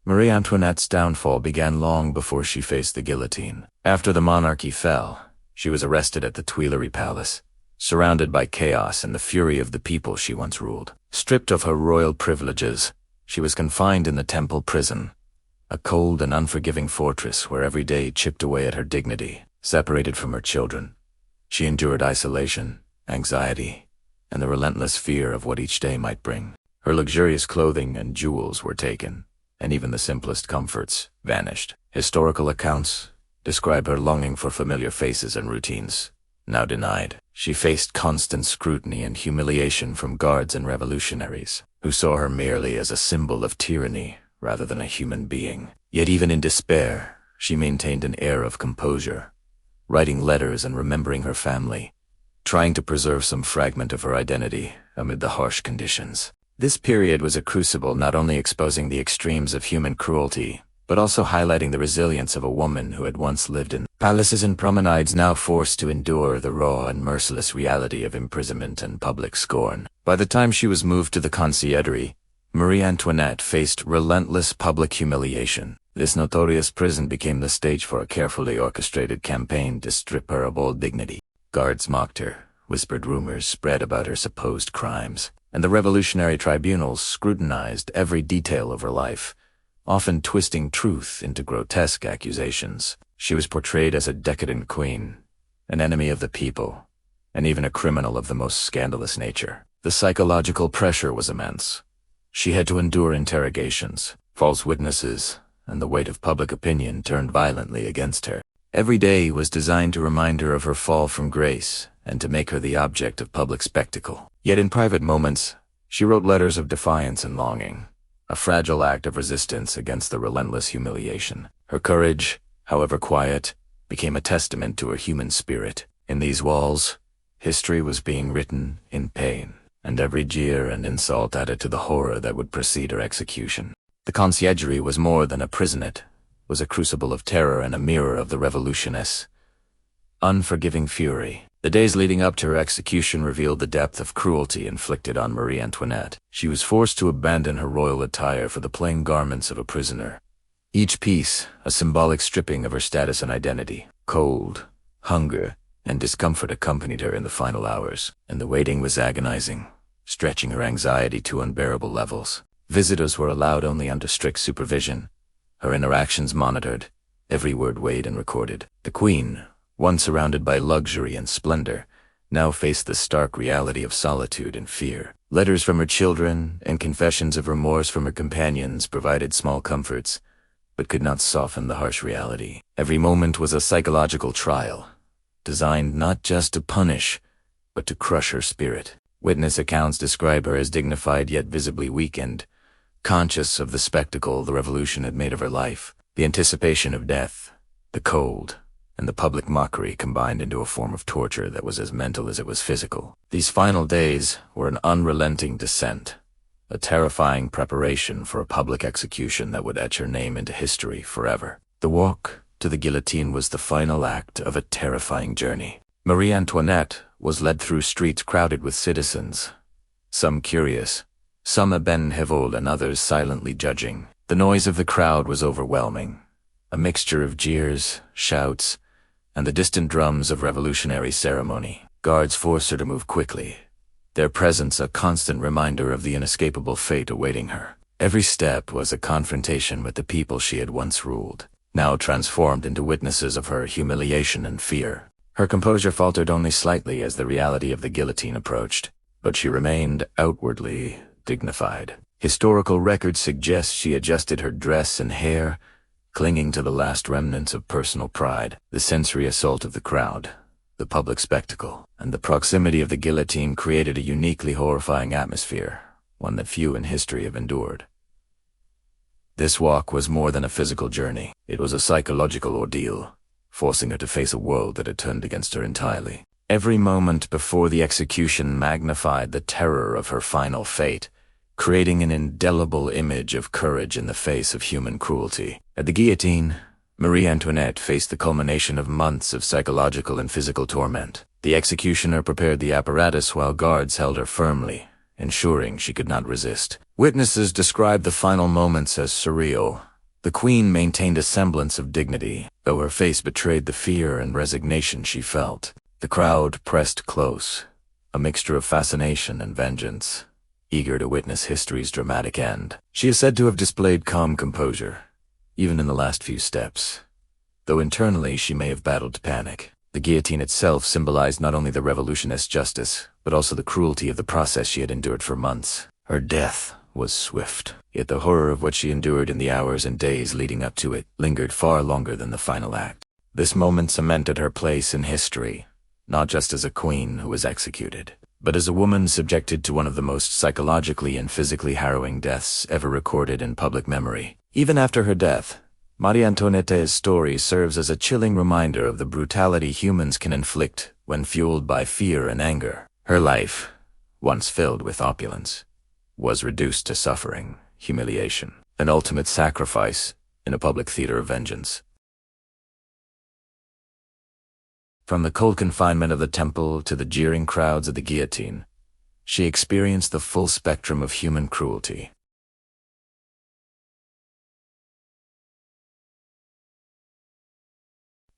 Marie Antoinette's downfall began long before she faced the guillotine. After the monarchy fell, she was arrested at the Tuileries Palace, surrounded by chaos and the fury of the people she once ruled. Stripped of her royal privileges, she was confined in the Temple prison, a cold and unforgiving fortress where every day chipped away at her dignity. Separated from her children, she endured isolation, anxiety, and the relentless fear of what each day might bring. Her luxurious clothing and jewels were taken, and even the simplest comforts vanished. Historical accounts describe her longing for familiar faces and routines, now denied. She faced constant scrutiny and humiliation from guards and revolutionaries, who saw her merely as a symbol of tyranny rather than a human being. Yet even in despair, she maintained an air of composure, writing letters and remembering her family, trying to preserve some fragment of her identity amid the harsh conditions. This period was a crucible, not only exposing the extremes of human cruelty, but also highlighting the resilience of a woman who had once lived in palaces and promenades, now forced to endure the raw and merciless reality of imprisonment and public scorn. By the time she was moved to the conciergerie, Marie Antoinette faced relentless public humiliation. This notorious prison became the stage for a carefully orchestrated campaign to strip her of all dignity. Guards mocked her, whispered rumors spread about her supposed crimes, and the revolutionary tribunals scrutinized every detail of her life, often twisting truth into grotesque accusations. She was portrayed as a decadent queen, an enemy of the people, and even a criminal of the most scandalous nature. The psychological pressure was immense. She had to endure interrogations, false witnesses, and the weight of public opinion turned violently against her. Every day was designed to remind her of her fall from grace and to make her the object of public spectacle. Yet in private moments, she wrote letters of defiance and longing, a fragile act of resistance against the relentless humiliation. Her courage, however quiet, became a testament to her human spirit. In these walls, history was being written in pain, and every jeer and insult added to the horror that would precede her execution. The conciergerie was more than a prisonette, was a crucible of terror and a mirror of the revolutionist's unforgiving fury. The days leading up to her execution revealed the depth of cruelty inflicted on Marie Antoinette. She was forced to abandon her royal attire for the plain garments of a prisoner, each piece a symbolic stripping of her status and identity. Cold, hunger, and discomfort accompanied her in the final hours, and the waiting was agonizing, stretching her anxiety to unbearable levels. Visitors were allowed only under strict supervision, her interactions monitored, every word weighed and recorded. The queen, once surrounded by luxury and splendor, now faced the stark reality of solitude and fear. Letters from her children and confessions of remorse from her companions provided small comforts, but could not soften the harsh reality. Every moment was a psychological trial, designed not just to punish, but to crush her spirit. Witness accounts describe her as dignified yet visibly weakened, conscious of the spectacle the revolution had made of her life. The anticipation of death, the cold, and the public mockery combined into a form of torture that was as mental as it was physical. These final days were an unrelenting descent, a terrifying preparation for a public execution that would etch her name into history forever. The walk to the guillotine was the final act of a terrifying journey. Marie Antoinette was led through streets crowded with citizens, some curious, some bénévoles, and others silently judging. The noise of the crowd was overwhelming, a mixture of jeers, shouts, and the distant drums of revolutionary ceremony. Guards forced her to move quickly, their presence a constant reminder of the inescapable fate awaiting her. Every step was a confrontation with the people she had once ruled, now transformed into witnesses of her humiliation and fear. Her composure faltered only slightly as the reality of the guillotine approached, but she remained outwardly dignified. Historical records suggest she adjusted her dress and hair, clinging to the last remnants of personal pride. The sensory assault of the crowd, the public spectacle, and the proximity of the guillotine created a uniquely horrifying atmosphere, one that few in history have endured. This walk was more than a physical journey. It was a psychological ordeal, forcing her to face a world that had turned against her entirely. Every moment before the execution magnified the terror of her final fate, creating an indelible image of courage in the face of human cruelty. At the guillotine, Marie Antoinette faced the culmination of months of psychological and physical torment. The executioner prepared the apparatus while guards held her firmly, ensuring she could not resist. Witnesses described the final moments as surreal, The queen maintained a semblance of dignity, though her face betrayed the fear and resignation she felt. The crowd pressed close, a mixture of fascination and vengeance, eager to witness history's dramatic end. She is said to have displayed calm composure, even in the last few steps, though internally she may have battled panic. The guillotine itself symbolized not only the revolutionist's justice, but also the cruelty of the process she had endured for months. Her death was swift, yet the horror of what she endured in the hours and days leading up to it lingered far longer than the final act. This moment cemented her place in history, not just as a queen who was executed, but as a woman subjected to one of the most psychologically and physically harrowing deaths ever recorded in public memory. Even after her death, Marie Antoinette's story serves as a chilling reminder of the brutality humans can inflict when fueled by fear and anger. Her life, once filled with opulence, was reduced to suffering, humiliation, and ultimate sacrifice in a public theater of vengeance. From the cold confinement of the temple to the jeering crowds of the guillotine, she experienced the full spectrum of human cruelty.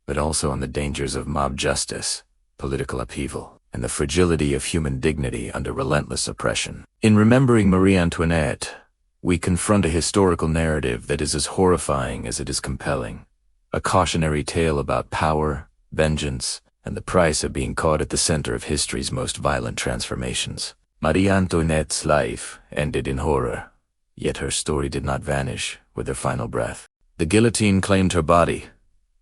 But also on the dangers of mob justice, political upheaval, and the fragility of human dignity under relentless oppression. In remembering Marie Antoinette, we confront a historical narrative that is as horrifying as it is compelling, a cautionary tale about power, vengeance, and the price of being caught at the center of history's most violent transformations. Marie Antoinette's life ended in horror, yet her story did not vanish with her final breath. The guillotine claimed her body,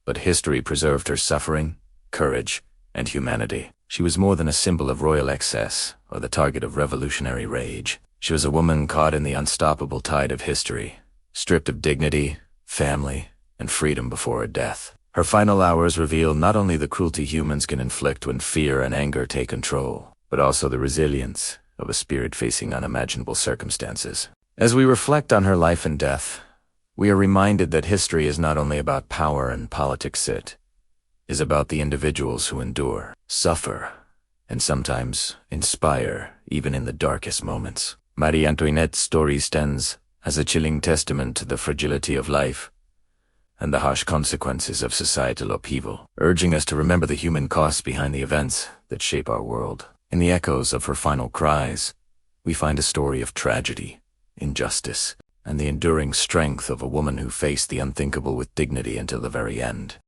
but history preserved her suffering, courage, and humanity. She was more than a symbol of royal excess or the target of revolutionary rage. She was a woman caught in the unstoppable tide of history, stripped of dignity, family, and freedom before her death. Her final hours reveal not only the cruelty humans can inflict when fear and anger take control, but also the resilience of a spirit facing unimaginable circumstances. As we reflect on her life and death, we are reminded that history is not only about power and politics, it is about the individuals who endure, suffer, and sometimes inspire even in the darkest moments. Marie Antoinette's story stands as a chilling testament to the fragility of life and the harsh consequences of societal upheaval, urging us to remember the human costs behind the events that shape our world. In the echoes of her final cries, we find a story of tragedy, injustice, and the enduring strength of a woman who faced the unthinkable with dignity until the very end.